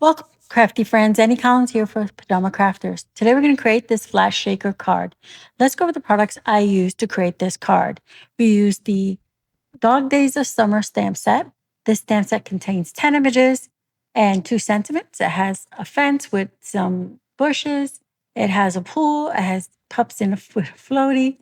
Welcome, Crafty Friends. Annie Collins here for Pajama Crafters. Today we're going to create this Flatshaker card. Let's go over the products I used to create this card. We used the Dog Days of Summer stamp set. This stamp set contains 10 images and 2 sentiments. It has a fence with some bushes. It has a pool. It has pups in a floatie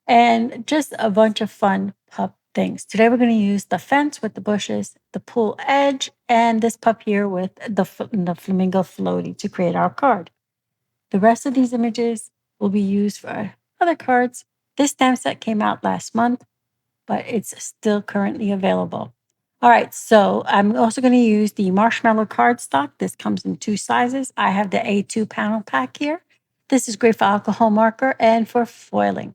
and just a bunch of fun pup things. Today we're going to use the fence with the bushes, the pool edge, and this pup here with the Flamingo floatie to create our card. The rest of these images will be used for other cards. This stamp set came out last month, but it's still currently available. All right, so I'm also going to use the Marshmallow cardstock. This comes in 2 sizes. I have the A2 panel pack here. This is great for alcohol marker and for foiling.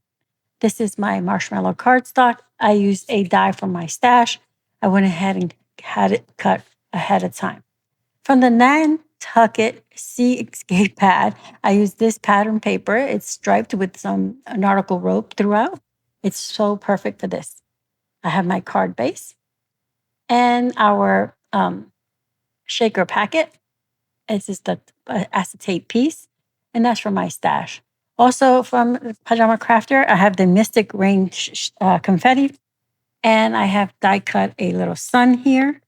This is my Marshmallow cardstock. I used a die from my stash. I went ahead and had it cut ahead of time. From the Nantucket Sea Escape pad, I used this pattern paper. It's striped with some nautical rope throughout. It's so perfect for this. I have my card base and our shaker packet. This is the acetate piece, and that's from my stash. Also from Pajama Crafter, I have the Mystic Rain confetti, and I have die cut a little sun here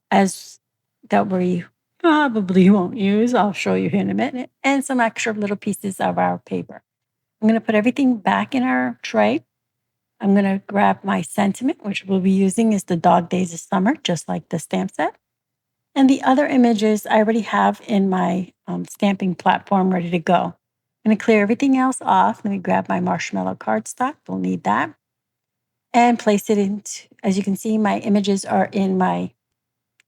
as that we probably won't use. I'll show you here in a minute, and some extra little pieces of our paper. I'm going to put everything back in our tray. I'm going to grab my sentiment, which we'll be using is the Dog Days of Summer, just like the stamp set. And the other images I already have in my stamping platform ready to go. I'm going to clear everything else off. Let me grab my Marshmallow cardstock. We'll need that. And place it into, as you can see, my images are in my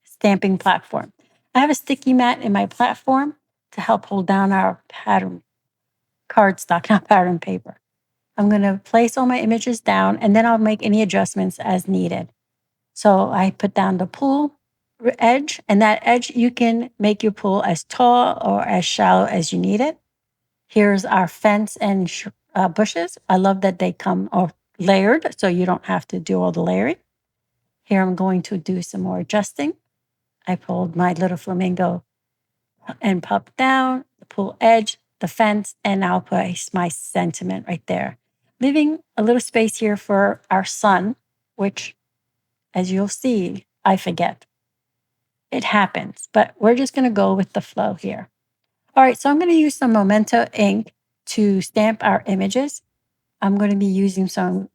stamping platform. I have a sticky mat in my platform to help hold down our pattern cardstock, not pattern paper. I'm going to place all my images down, and then I'll make any adjustments as needed. So I put down the pool edge, and that edge, you can make your pool as tall or as shallow as you need it. Here's our fence and bushes. I love that they come layered, so you don't have to do all the layering. Here I'm going to do some more adjusting. I pulled my little flamingo and pup down, the pool edge, the fence, and I'll place my sentiment right there, leaving a little space here for our sun, which, as you'll see, I forget. It happens, but we're just going to go with the flow here. All right, so I'm going to use some Memento ink to stamp our images. I'm going to be using some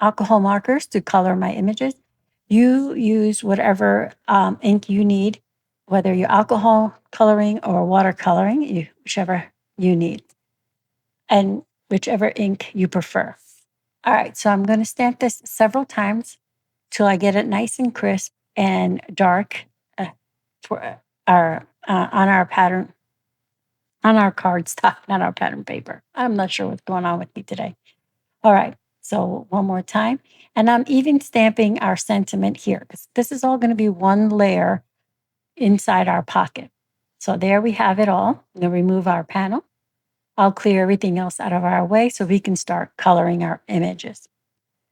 alcohol markers to color my images. You use whatever ink you need, whether you're alcohol coloring or watercoloring, whichever you need, and whichever ink you prefer. All right, so I'm going to stamp this several times till I get it nice and crisp and dark for our on our pattern, on our cardstock, not our pattern paper. I'm not sure what's going on with me today. All right, so one more time. And I'm even stamping our sentiment here because this is all going to be one layer inside our pocket. So there we have it all. I'm going to remove our panel. I'll clear everything else out of our way so we can start coloring our images.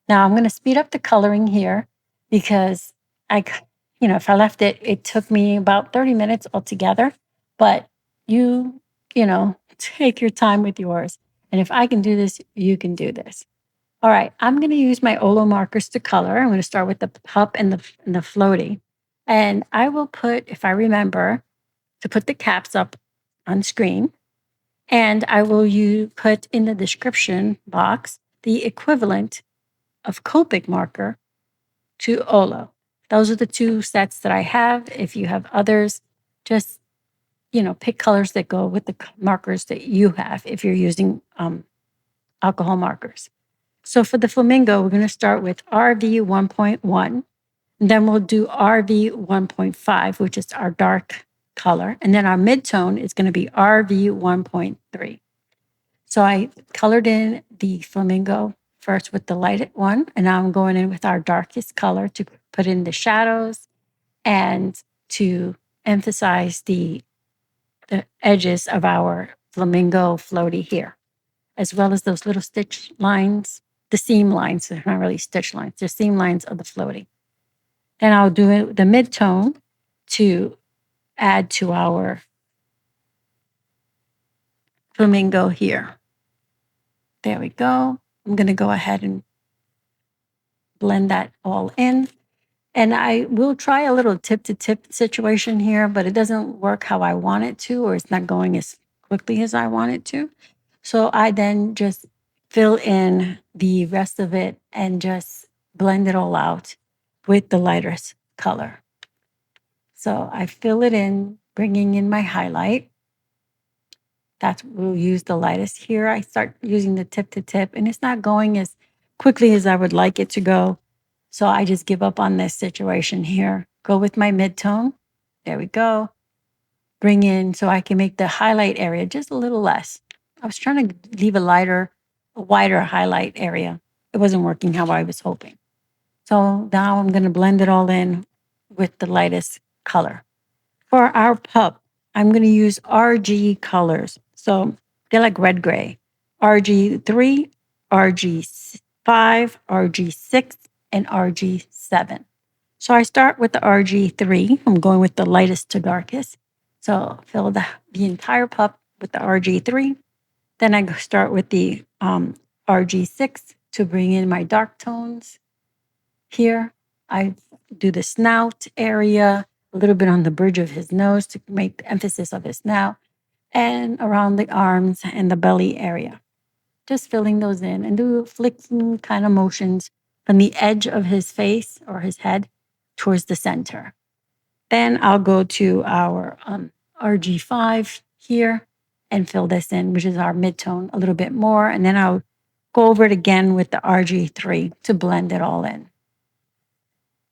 Now I'm going to speed up the coloring here because if I left it, it took me about 30 minutes altogether, but you take your time with yours. And if I can do this, you can do this. All right, I'm going to use my OLO markers to color. I'm going to start with the pup and the floatie. And I will put, if I remember, to put the caps up on screen. And I will put in the description box the equivalent of Copic marker to OLO. Those are the 2 sets that I have. If you have others, just pick colors that go with the markers that you have if you're using alcohol markers. So for the flamingo, we're going to start with RV 1.1. Then we'll do RV 1.5, which is our dark color. And then our mid-tone is going to be RV 1.3. So I colored in the flamingo first with the lighted one. And now I'm going in with our darkest color to put in the shadows and to emphasize the edges of our flamingo floatie here, as well as those little stitch lines, the seam lines. They're not really stitch lines. They're seam lines of the floatie. Then I'll do the mid-tone to add to our flamingo here. There we go. I'm going to go ahead and blend that all in. And I will try a little tip to tip situation here, but it doesn't work how I want it to, or it's not going as quickly as I want it to. So I then just fill in the rest of it and just blend it all out with the lightest color. So I fill it in, bringing in my highlight. We'll use the lightest here. I start using the tip to tip, and it's not going as quickly as I would like it to go. So I just give up on this situation here. Go with my mid-tone. There we go. Bring in so I can make the highlight area just a little less. I was trying to leave a wider highlight area. It wasn't working how I was hoping. So now I'm going to blend it all in with the lightest color. For our pup, I'm going to use RG colors. So they're like red gray. RG3, RG5, RG6, and RG7. So I start with the RG3. I'm going with the lightest to darkest. So fill the entire pup with the RG3. Then I start with the RG6 to bring in my dark tones. Here, I do the snout area, a little bit on the bridge of his nose to make the emphasis of his snout, and around the arms and the belly area. Just filling those in and do flicking kind of motions from the edge of his face or his head towards the center. Then I'll go to our RG5 here and fill this in, which is our mid-tone, a little bit more. And then I'll go over it again with the RG3 to blend it all in.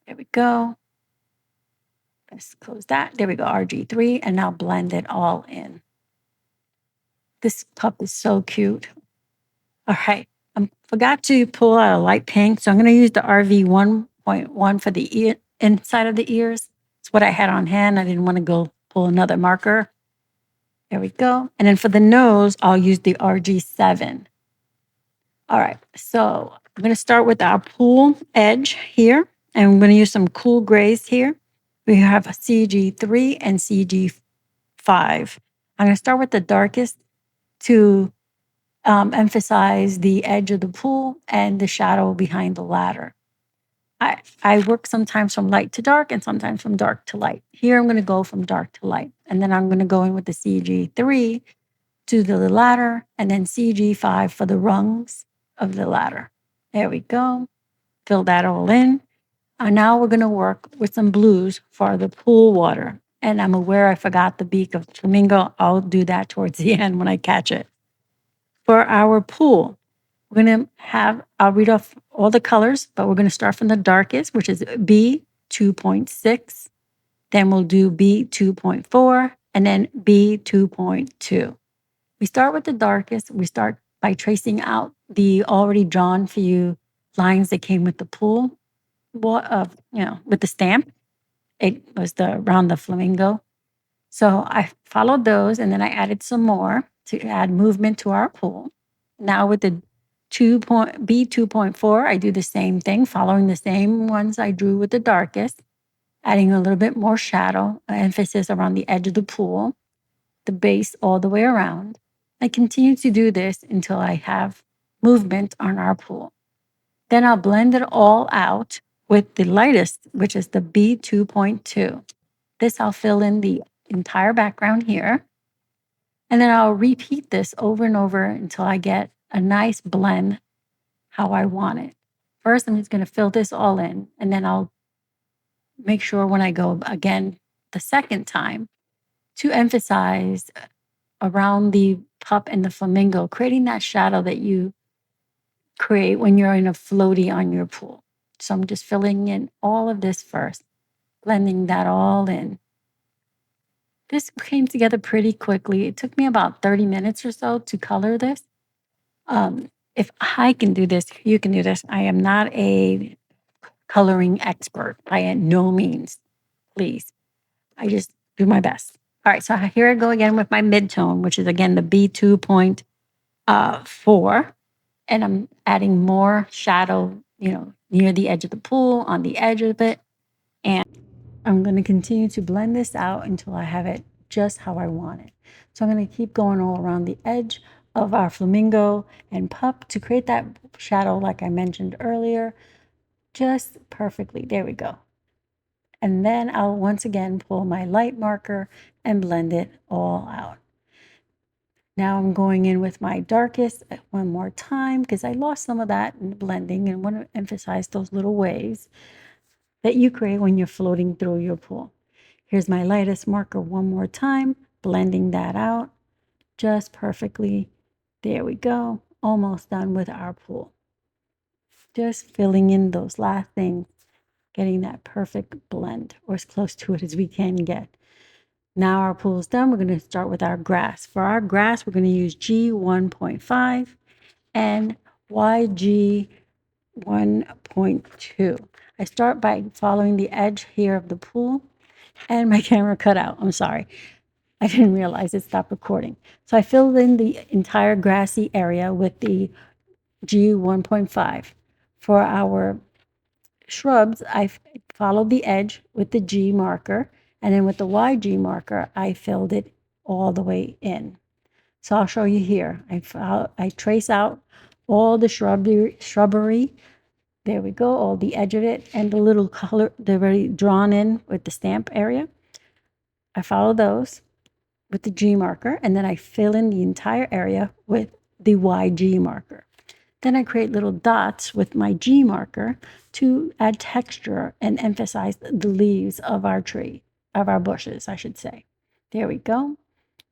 There we go. Let's close that. There we go, RG3. And now blend it all in. This pup is so cute. All right. I forgot to pull out a light pink. So I'm going to use the RV 1.1 for the inside of the ears. It's what I had on hand. I didn't want to go pull another marker. There we go. And then for the nose, I'll use the RG7. All right. So I'm going to start with our pool edge here. And I'm going to use some cool grays here. We have a CG3 and CG5. I'm going to start with the darkest to emphasize the edge of the pool and the shadow behind the ladder. I work sometimes from light to dark and sometimes from dark to light. Here I'm going to go from dark to light. And then I'm going to go in with the CG3 to the ladder and then CG5 for the rungs of the ladder. There we go. Fill that all in. And now we're going to work with some blues for the pool water. And I'm aware I forgot the beak of flamingo. I'll do that towards the end when I catch it. For our pool, we're going to I'll read off all the colors, but we're going to start from the darkest, which is B 2.6. Then we'll do B 2.4 and then B 2.2. We start with the darkest. We start by tracing out the already drawn for you lines that came with the pool, with the stamp. It was around the flamingo. So I followed those and then I added some more to add movement to our pool. Now with the B 2.4, I do the same thing, following the same ones I drew with the darkest, adding a little bit more shadow, emphasis around the edge of the pool, the base all the way around. I continue to do this until I have movement on our pool. Then I'll blend it all out with the lightest, which is the B 2.2. This I'll fill in the entire background here. And then I'll repeat this over and over until I get a nice blend how I want it. First, I'm just going to fill this all in, and then I'll make sure when I go again the second time to emphasize around the pup and the flamingo, creating that shadow that you create when you're in a floatie on your pool. So I'm just filling in all of this first, blending that all in. This came together pretty quickly. It took me about 30 minutes or so to color this. If I can do this, you can do this. I am not a coloring expert by no means, please. I just do my best. All right, so here I go again with my mid-tone, which is again the B 2.4. And I'm adding more shadow, near the edge of the pool, on the edge of it. And I'm going to continue to blend this out until I have it just how I want it. So I'm going to keep going all around the edge of our flamingo and pup to create that shadow like I mentioned earlier, just perfectly. There we go. And then I'll once again pull my light marker and blend it all out. Now I'm going in with my darkest one more time because I lost some of that in the blending and want to emphasize those little waves that you create when you're floating through your pool. Here's my lightest marker one more time, blending that out just perfectly. There we go. Almost done with our pool. Just filling in those last things, getting that perfect blend or as close to it as we can get. Now our pool is done. We're going to start with our grass. For our grass, we're going to use G 1.5 and YG 1.2. I start by following the edge here of the pool, and my camera cut out. I'm sorry. I didn't realize it stopped recording. So I filled in the entire grassy area with the G 1.5. For our shrubs, I followed the edge with the G marker, and then with the YG marker, I filled it all the way in. So I'll show you here. I trace out all the shrubbery. There we go, all the edge of it, and the little color, they're already drawn in with the stamp area. I follow those with the G marker, and then I fill in the entire area with the YG marker. Then I create little dots with my G marker to add texture and emphasize the leaves of our tree, of our bushes, I should say. There we go.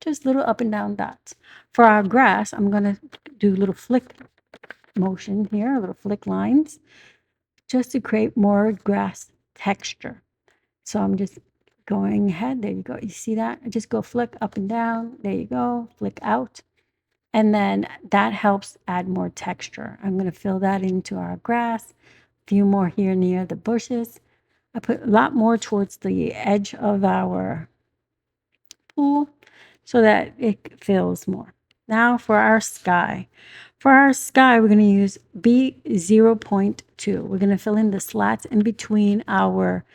Just little up and down dots. For our grass, I'm going to do little flick motion here, little flick lines, just to create more grass texture. So I'm just going ahead. There you go. You see that? I just go flick up and down. There you go. Flick out. And then that helps add more texture. I'm going to fill that into our grass. A few more here near the bushes. I put a lot more towards the edge of our pool so that it fills more. Now for our sky. For our sky, we're going to use B 0.2. We're going to fill in the slats in between our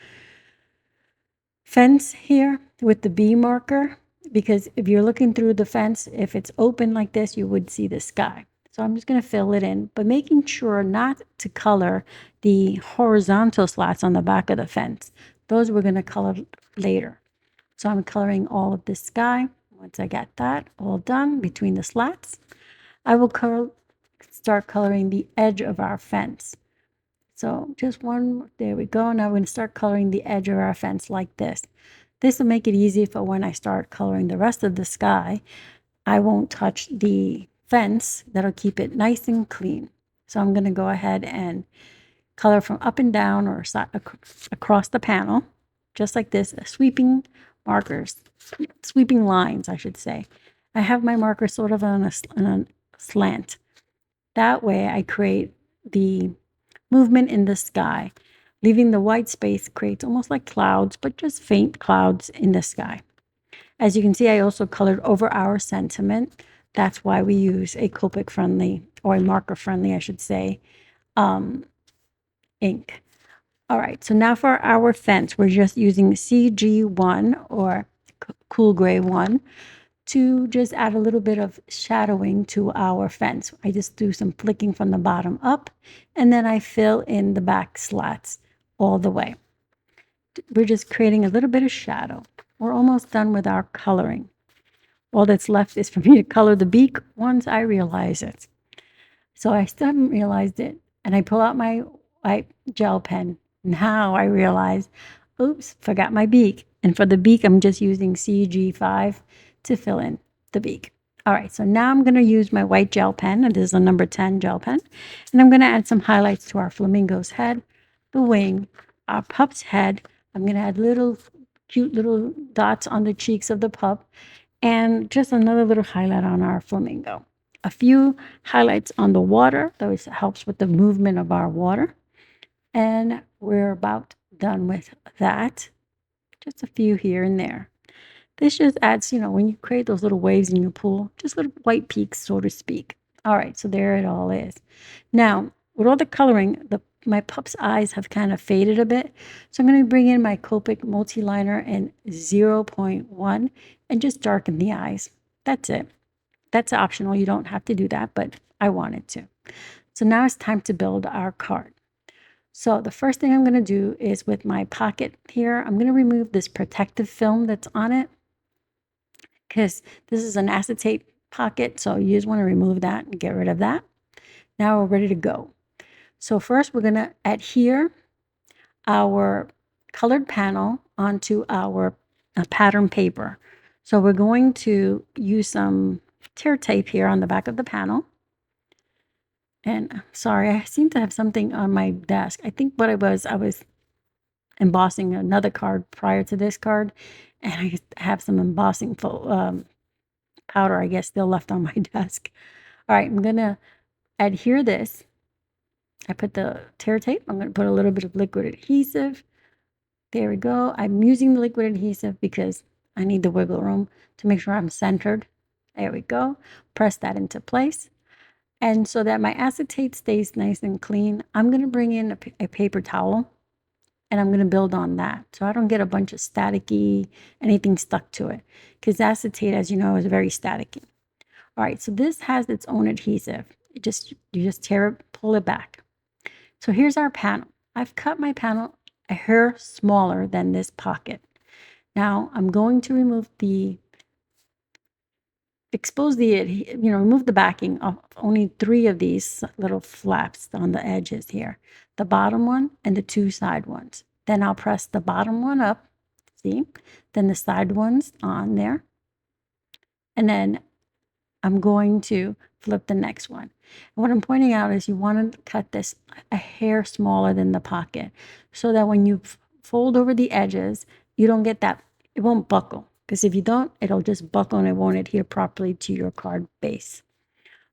fence here with the B marker, because if you're looking through the fence, if it's open like this, you would see the sky. So I'm just going to fill it in, but making sure not to color the horizontal slats on the back of the fence. Those we're going to color later. So I'm coloring all of the sky. Once I get that all done between the slats, I will start coloring the edge of our fence. So just one, there we go. Now we're going to start coloring the edge of our fence like this. This will make it easy for when I start coloring the rest of the sky. I won't touch the fence. That'll keep it nice and clean. So I'm going to go ahead and color from up and down or across the panel, just like this, sweeping markers, sweeping lines, I should say. I have my marker sort of on a slant. That way I create the movement in the sky. Leaving the white space creates almost like clouds, but just faint clouds in the sky. As you can see, I also colored over our sentiment. That's why we use a Copic friendly, or a marker friendly, I should say, ink. All right, so now for our fence, we're just using CG1 or Cool Gray 1 to just add a little bit of shadowing to our fence. I just do some flicking from the bottom up, and then I fill in the back slats all the way. We're just creating a little bit of shadow. We're almost done with our coloring. All that's left is for me to color the beak once I realize it. So I still haven't realized it, and I pull out my white gel pen. Now I realize, oops, forgot my beak. And for the beak, I'm just using CG5 to fill in the beak. All right, so now I'm going to use my white gel pen, and this is a number 10 gel pen, and I'm going to add some highlights to our flamingo's head, the wing, our pup's head. I'm going to add little cute little dots on the cheeks of the pup, and just another little highlight on our flamingo. A few highlights on the water, that helps with the movement of our water. And we're about done with that. Just a few here and there. This just adds, when you create those little waves in your pool, just little white peaks, so to speak. All right, so there it all is. Now, with all the coloring, the my pup's eyes have kind of faded a bit. So I'm going to bring in my Copic multi-liner in 0.1 and just darken the eyes. That's it. That's optional. You don't have to do that, but I wanted to. So now it's time to build our card. So the first thing I'm going to do is with my pocket here, I'm going to remove this protective film that's on it because this is an acetate pocket. So you just want to remove that and get rid of that. Now we're ready to go. So first we're going to adhere our colored panel onto our pattern paper. So we're going to use some tear tape here on the back of the panel. And sorry, I seem to have something on my desk. I think what I was embossing another card prior to this card, and I have some embossing powder, I guess, still left on my desk. All right, I'm gonna adhere this. I put the tear tape. I'm gonna put a little bit of liquid adhesive. There we go. I'm using the liquid adhesive because I need the wiggle room to make sure I'm centered. There we go. Press that into place. And so that my acetate stays nice and clean, I'm going to bring in a paper towel and I'm going to build on that. So I don't get a bunch of staticky, anything stuck to it. Because acetate, as you know, is very staticky. All right, so this has its own adhesive. You just tear it, pull it back. So here's our panel. I've cut my panel a hair smaller than this pocket. Now I'm going to remove remove the backing of only 3 of these little flaps on the edges here, the bottom one and the 2 side ones. Then I'll press the bottom one up, see, then the side ones on there. And then I'm going to flip the next one. And what I'm pointing out is you want to cut this a hair smaller than the pocket so that when you fold over the edges, you don't get that, it won't buckle. Because if you don't, it'll just buckle and it won't adhere properly to your card base.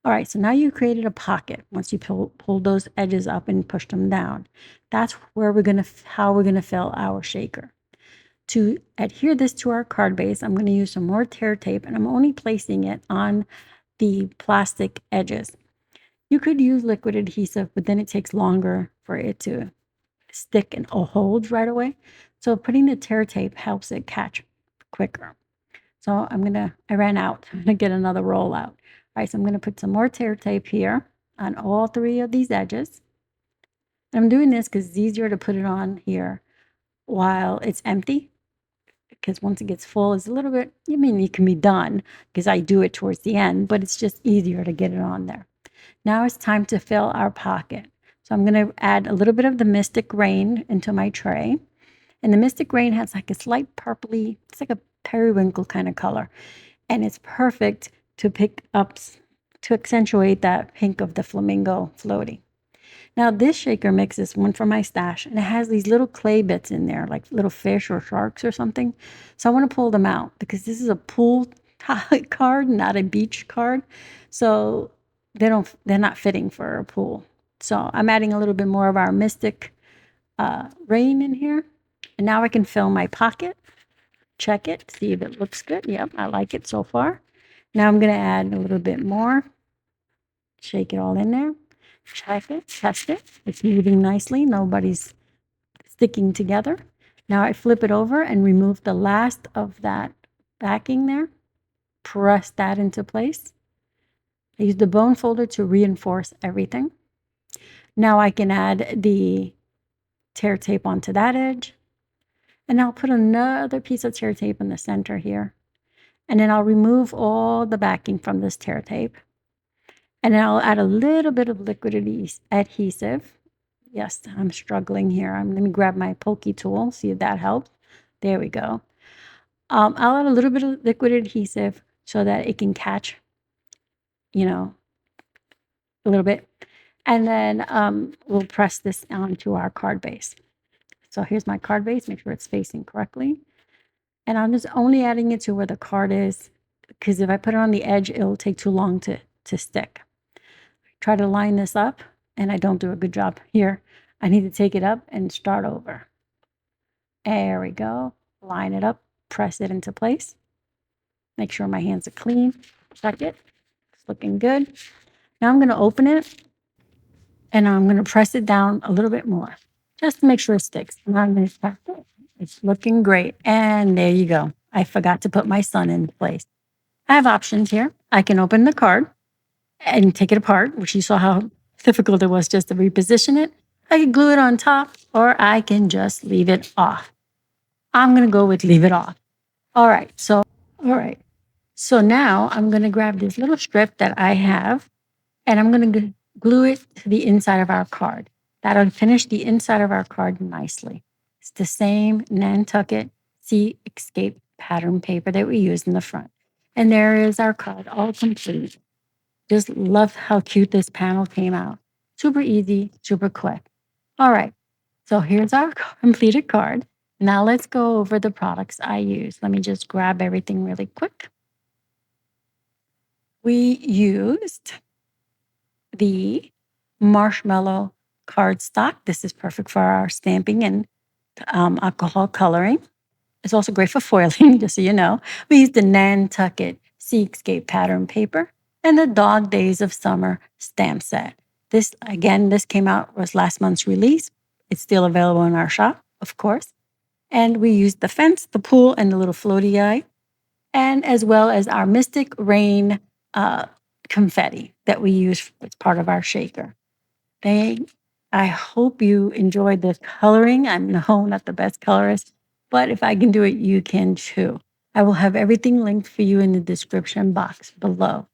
All right, so now you created a pocket once you pull those edges up and push them down. That's where how we're gonna fill our shaker. To adhere this to our card base, I'm gonna use some more tear tape and I'm only placing it on the plastic edges. You could use liquid adhesive, but then it takes longer for it to stick and hold right away. So putting the tear tape helps it catch quicker. So I ran out. I'm gonna get another roll out. All right, so I'm gonna put some more tear tape here on all 3 of these edges. And I'm doing this because it's easier to put it on here while it's empty. Because once it gets full, it's a little bit, it can be done because I do it towards the end, but it's just easier to get it on there. Now it's time to fill our pocket. So I'm gonna add a little bit of the Mystic Rain into my tray. And the Mystic Rain has like a slight purpley, it's like a periwinkle kind of color. And it's perfect to pick up, to accentuate that pink of the Flamingo Floatie. Now this shaker mix is one from my stash and it has these little clay bits in there, like little fish or sharks or something. So I want to pull them out because this is a pool card, not a beach card. So they're not fitting for a pool. So I'm adding a little bit more of our Mystic Rain in here. And now I can fill my pocket, check it, see if it looks good. Yep, I like it so far. Now I'm going to add a little bit more. Shake it all in there. Check it, test it. It's moving nicely. Nobody's sticking together. Now I flip it over and remove the last of that backing there. Press that into place. I use the bone folder to reinforce everything. Now I can add the tear tape onto that edge. And I'll put another piece of tear tape in the center here. And then I'll remove all the backing from this tear tape. And then I'll add a little bit of liquid adhesive. Yes, I'm struggling here. Let me grab my pokey tool, see if that helps. There we go. I'll add a little bit of liquid adhesive so that it can catch, a little bit. And then we'll press this onto our card base. So here's my card base. Make sure it's facing correctly. And I'm just only adding it to where the card is because if I put it on the edge, it'll take too long to stick. Try to line this up and I don't do a good job here. I need to take it up and start over. There we go. Line it up, press it into place. Make sure my hands are clean. Check it. It's looking good. Now I'm going to open it. And I'm going to press it down a little bit more just to make sure it sticks. Now I'm going to press it. It's looking great. And there you go. I forgot to put my sun in place. I have options here. I can open the card and take it apart, which you saw how difficult it was just to reposition it. I can glue it on top, or I can just leave it off. I'm going to go with leave it off. All right. So now I'm going to grab this little strip that I have, and I'm going to glue it to the inside of our card. That'll finish the inside of our card nicely. It's the same Nantucket Sea Escape pattern paper that we used in the front. And there is our card all complete. Just love how cute this panel came out. Super easy, super quick. All right, so here's our completed card. Now let's go over the products I use. Let me just grab everything really quick. We used the Marshmallow cardstock. This is perfect for our stamping and alcohol coloring. It's also great for foiling, just so you know. We used the Nantucket Seascape pattern paper and the Dog Days of Summer stamp set. This came out, was last month's release. It's still available in our shop, of course. And we used the fence, the pool, and the little floaty eye, and as well as our Mystic Rain confetti that we use as part of our shaker. I hope you enjoyed the coloring. I'm not the best colorist, but if I can do it, you can too. I will have everything linked for you in the description box below.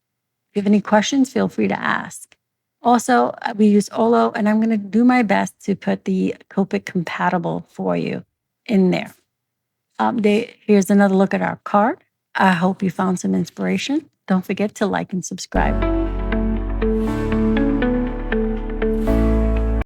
If you have any questions, feel free to ask. Also, we use OLO, and I'm going to do my best to put the Copic compatible for you in there. Here's another look at our card. I hope you found some inspiration. Don't forget to like and subscribe.